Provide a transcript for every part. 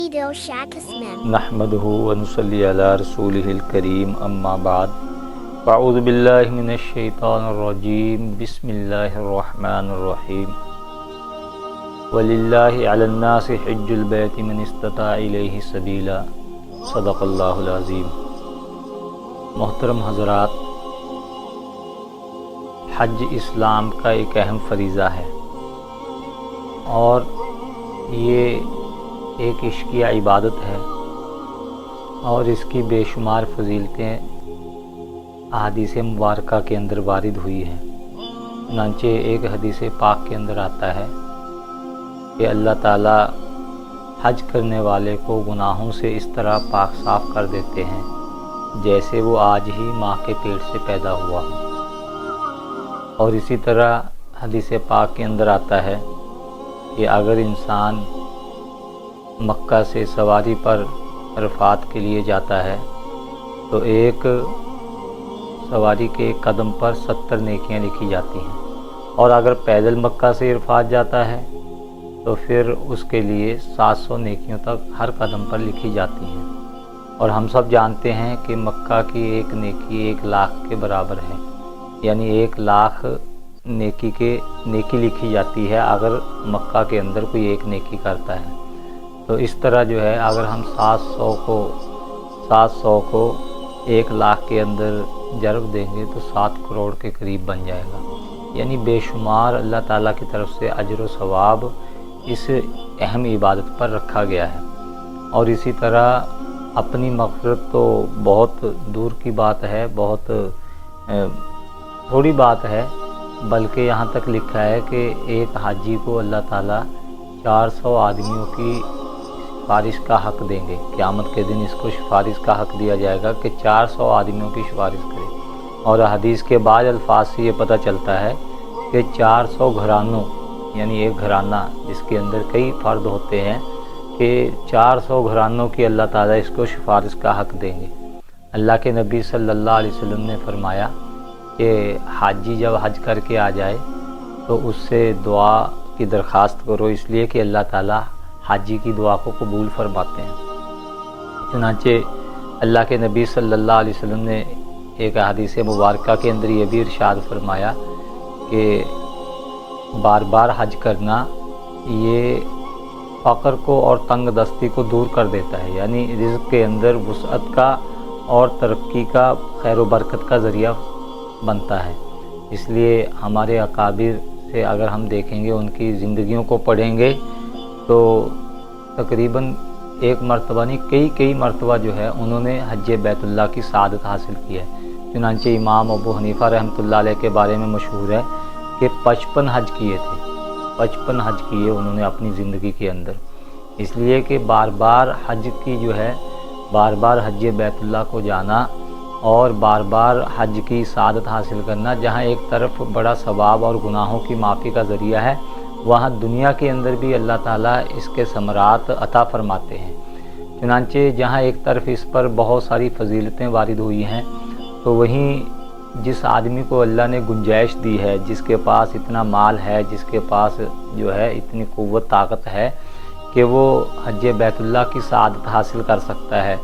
نحمدہ ونصلی علی رسولہ الکریم اما بعد فاعوذ باللہ من الشیطان الرجیم بسم اللہ الرحمن الرحیم وللہ علی الناس حج البیت من استطاع الیہ سبیلا صدق اللہ العظیم۔ محترم حضرات، حج اسلام کا ایک اہم فریضہ ہے اور یہ ایک عشقیہ عبادت ہے اور اس کی بے شمار فضیلتیں احادیث مبارکہ کے اندر وارد ہوئی ہیں۔ چنانچہ ایک حدیث پاک کے اندر آتا ہے کہ اللہ تعالیٰ حج کرنے والے کو گناہوں سے اس طرح پاک صاف کر دیتے ہیں جیسے وہ آج ہی ماں کے پیٹ سے پیدا ہوا ہو۔ اور اسی طرح حدیث پاک کے اندر آتا ہے کہ اگر انسان مکہ سے سواری پر عرفات کے لیے جاتا ہے تو ایک سواری کے ایک قدم پر 70 نیکیاں لکھی جاتی ہیں، اور اگر پیدل مکہ سے عرفات جاتا ہے تو پھر اس کے لیے 700 نیکیوں تک ہر قدم پر لکھی جاتی ہیں۔ اور ہم سب جانتے ہیں کہ مکہ کی ایک نیکی 1 لاکھ کے برابر ہے، یعنی 1 لاکھ نیکی لکھی جاتی ہے اگر مکہ کے اندر کوئی ایک نیکی کرتا ہے۔ تو اس طرح جو ہے اگر ہم 700 کو 1 لاکھ کے اندر ضرب دیں گے تو 7 کروڑ کے قریب بن جائے گا، یعنی بے شمار اللہ تعالیٰ کی طرف سے اجر و ثواب اس اہم عبادت پر رکھا گیا ہے۔ اور اسی طرح اپنی مغفرت تو بہت دور کی بات ہے، بہت تھوڑی بات ہے، بلکہ یہاں تک لکھا ہے کہ ایک حاجی کو اللہ تعالیٰ 400 آدمیوں کی سفارش کا حق دیں گے۔ قیامت کے دن اس کو سفارش کا حق دیا جائے گا کہ 400 آدمیوں کی سفارش کرے۔ اور حدیث کے بعد الفاظ سے یہ پتہ چلتا ہے کہ 400 گھرانوں، یعنی ایک گھرانہ جس کے اندر کئی فرد ہوتے ہیں، کہ 400 گھرانوں کی اللہ تعالیٰ اس کو سفارش کا حق دیں گے۔ اللہ کے نبی صلی اللہ علیہ وسلم نے فرمایا کہ حاجی جب حج کر کے آ جائے تو اس سے دعا کی درخواست کرو، اس لیے کہ اللہ تعالیٰ حاجی کی دعا کو قبول فرماتے ہیں۔ چنانچہ اللہ کے نبی صلی اللہ علیہ وسلم نے ایک حدیث مبارکہ کے اندر یہ بھی ارشاد فرمایا کہ بار بار حج کرنا یہ فقر کو اور تنگ دستی کو دور کر دیتا ہے، یعنی رزق کے اندر وسعت کا اور ترقی کا، خیر و برکت کا ذریعہ بنتا ہے۔ اس لیے ہمارے اکابر سے اگر ہم دیکھیں گے، ان کی زندگیوں کو پڑھیں گے تو تقریباً ایک مرتبہ نہیں کئی مرتبہ جو ہے انہوں نے حج بیت اللہ کی سعادت حاصل کی ہے۔ چنانچہ امام ابو حنیفہ رحمۃ اللہ علیہ کے بارے میں مشہور ہے کہ 55 حج کیے تھے، 55 حج کیے انہوں نے اپنی زندگی کے اندر، اس لیے کہ بار بار حج کی جو ہے، بار بار حج بیت اللہ کو جانا اور بار بار حج کی سعادت حاصل کرنا، جہاں ایک طرف بڑا ثواب اور گناہوں کی معافی کا ذریعہ ہے، وہاں دنیا کے اندر بھی اللہ تعالیٰ اس کے ثمرات عطا فرماتے ہیں۔ چنانچہ جہاں ایک طرف اس پر بہت ساری فضیلتیں وارد ہوئی ہیں، تو وہیں جس آدمی کو اللہ نے گنجائش دی ہے، جس کے پاس اتنا مال ہے، جس کے پاس جو ہے اتنی قوت طاقت ہے کہ وہ حج بیت اللہ کی سعادت حاصل کر سکتا ہے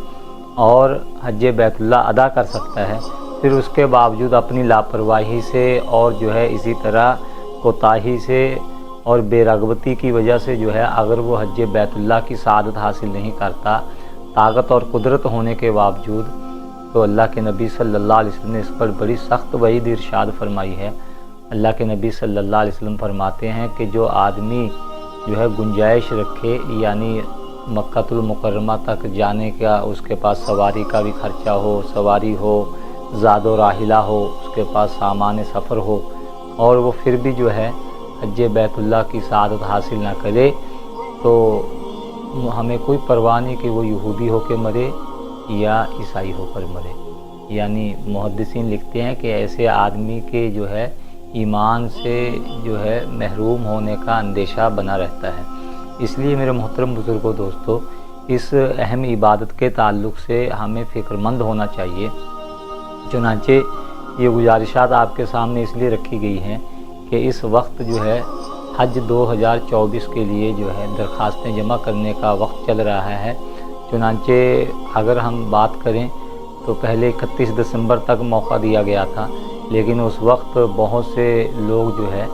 اور حج بیت اللہ ادا کر سکتا ہے، پھر اس کے باوجود اپنی لاپرواہی سے اور جو ہے اسی طرح کوتاہی سے اور بے رغبتی کی وجہ سے جو ہے اگر وہ حج بیت اللہ کی سعادت حاصل نہیں کرتا، طاقت اور قدرت ہونے کے باوجود، تو اللہ کے نبی صلی اللہ علیہ وسلم نے اس پر بڑی سخت وعید ارشاد فرمائی ہے۔ اللہ کے نبی صلی اللہ علیہ وسلم فرماتے ہیں کہ جو آدمی جو ہے گنجائش رکھے، یعنی مکہ المکرمہ تک جانے کا اس کے پاس سواری کا بھی خرچہ ہو، سواری ہو، زاد و راحلہ ہو، اس کے پاس سامان سفر ہو، اور وہ پھر بھی جو ہے حج بیت اللہ کی سعادت حاصل نہ کرے، تو ہمیں کوئی پرواہ نہیں کہ وہ یہودی ہو کے مرے یا عیسائی ہو کر مرے۔ یعنی محدثین لکھتے ہیں کہ ایسے آدمی کے جو ہے ایمان سے جو ہے محروم ہونے کا اندیشہ بنا رہتا ہے۔ اس لیے میرے محترم بزرگوں، دوستو، اس اہم عبادت کے تعلق سے ہمیں فکر مند ہونا چاہیے۔ چنانچہ یہ گزارشات آپ کے سامنے اس لیے رکھی گئی ہیں کہ اس وقت جو ہے حج 2024 کے لیے جو ہے درخواستیں جمع کرنے کا وقت چل رہا ہے۔ چنانچہ اگر ہم بات کریں تو پہلے 31 دسمبر تک موقع دیا گیا تھا، لیکن اس وقت بہت سے لوگ جو ہے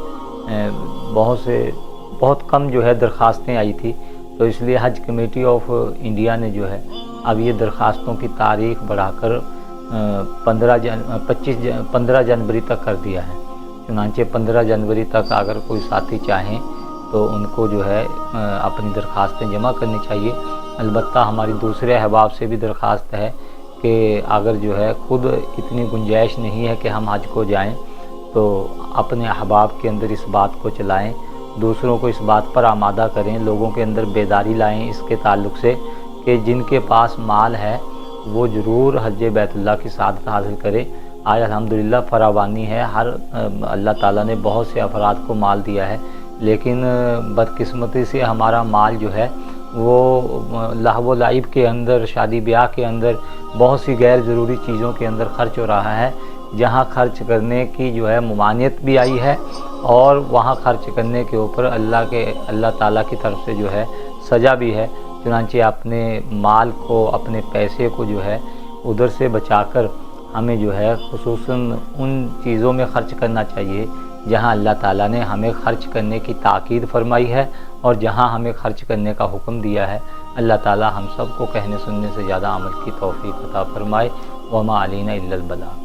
بہت کم جو ہے درخواستیں آئی تھی، تو اس لیے حج کمیٹی آف انڈیا نے جو ہے اب یہ درخواستوں کی تاریخ بڑھا کر 15 جنوری تک کر دیا ہے۔ چنانچہ 15 جنوری تک اگر کوئی ساتھی چاہیں تو ان کو جو ہے اپنی درخواستیں جمع کرنی چاہیے۔ البتہ ہماری دوسرے احباب سے بھی درخواست ہے کہ اگر جو ہے خود اتنی گنجائش نہیں ہے کہ ہم حج کو جائیں تو اپنے احباب کے اندر اس بات کو چلائیں، دوسروں کو اس بات پر آمادہ کریں، لوگوں کے اندر بیداری لائیں اس کے تعلق سے کہ جن کے پاس مال ہے وہ ضرور حج بیت اللہ کی سعادت حاصل کرے۔ آج الحمدللہ فراوانی ہے، اللہ تعالیٰ نے بہت سے افراد کو مال دیا ہے، لیکن بدقسمتی سے ہمارا مال جو ہے وہ لہو و لعب کے اندر، شادی بیاہ کے اندر، بہت سی غیر ضروری چیزوں کے اندر خرچ ہو رہا ہے، جہاں خرچ کرنے کی جو ہے ممانعت بھی آئی ہے، اور وہاں خرچ کرنے کے اوپر اللہ تعالیٰ کی طرف سے جو ہے سزا بھی ہے۔ چنانچہ اپنے مال کو، اپنے پیسے کو جو ہے ادھر سے بچا کر ہمیں جو ہے خصوصاً ان چیزوں میں خرچ کرنا چاہیے جہاں اللہ تعالیٰ نے ہمیں خرچ کرنے کی تاکید فرمائی ہے اور جہاں ہمیں خرچ کرنے کا حکم دیا ہے۔ اللہ تعالیٰ ہم سب کو کہنے سننے سے زیادہ عمل کی توفیق عطا فرمائے۔ وما علینا الا البلاغ۔